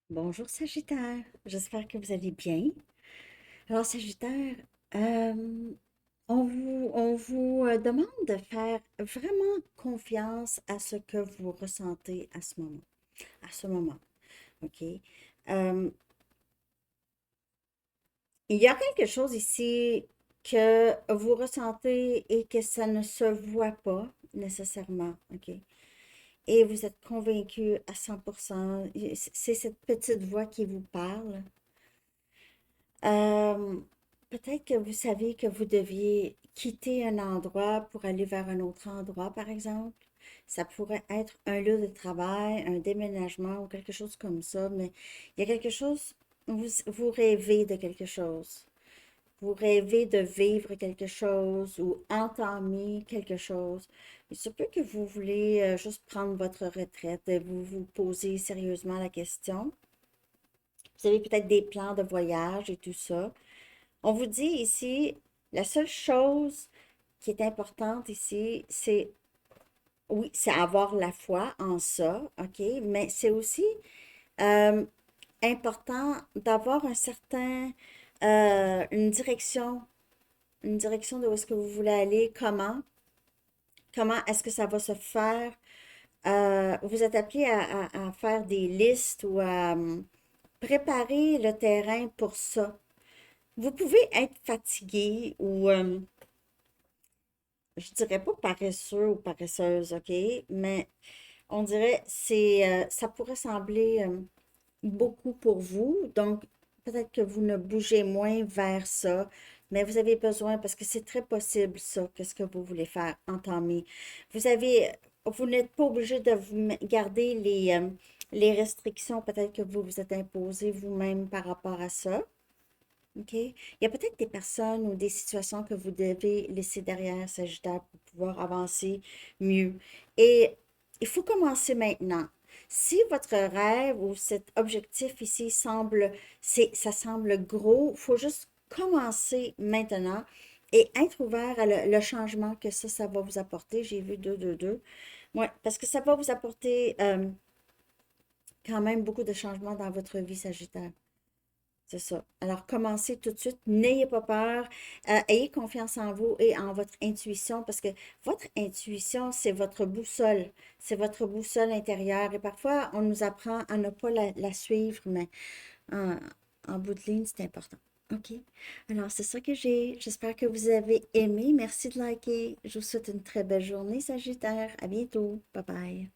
Bonjour Sagittaire, j'espère que vous allez bien. Alors Sagittaire, euh, on vous demande de faire vraiment confiance à ce que vous ressentez à ce moment, ok? Euh, il y a quelque chose ici que vous ressentez et que ça ne se voit pas nécessairement, ok? Et vous êtes convaincu à 100%, c'est cette petite voix qui vous parle. Euh, Peut-être que vous savez que vous deviez quitter un endroit pour aller vers un autre endroit, par exemple. Ça pourrait être un lieu de travail, un déménagement ou quelque chose comme ça, mais il y a quelque chose, vous rêvez de quelque chose. Vous rêvez de vivre quelque chose ou entamer quelque chose. Il se peut que vous voulez juste prendre votre retraite et vous vous posez sérieusement la question. Vous avez peut-être des plans de voyage et tout ça. On vous dit ici, la seule chose qui est importante ici, c'est, oui, c'est avoir la foi en ça, OK? Mais c'est aussi euh, important d'avoir une direction de où est-ce que vous voulez aller, comment est-ce que ça va se faire. Vous êtes appelé à faire des listes ou à préparer le terrain pour ça. Vous pouvez être fatigué ou je dirais pas paresseux ou paresseuse, OK? Mais on dirait ça pourrait sembler beaucoup pour vous. Donc, peut-être que vous ne bougez moins vers ça, mais vous avez besoin, parce que c'est très possible ça, qu'est-ce que vous voulez faire, entamer. Vous avez, vous n'êtes pas obligé de garder les restrictions peut-être que vous vous êtes imposées vous-même par rapport à ça. OK? Il y a peut-être des personnes ou des situations que vous devez laisser derrière Sagittaire pour pouvoir avancer mieux. Et il faut commencer maintenant. Si votre rêve ou cet objectif ici ça semble gros, il faut juste commencer maintenant et être ouvert à le changement que ça va vous apporter. J'ai vu 2, 2, 2. Ouais, parce que ça va vous apporter quand même beaucoup de changements dans votre vie, Sagittaire. C'est ça. Alors, commencez tout de suite. N'ayez pas peur. Ayez confiance en vous et en votre intuition parce que votre intuition, c'est votre boussole. C'est votre boussole intérieure. Et parfois, on nous apprend à ne pas la suivre, mais en, en bout de ligne, c'est important. OK? Alors, c'est ça que j'ai. J'espère que vous avez aimé. Merci de liker. Je vous souhaite une très belle journée, Sagittaire. À bientôt. Bye bye.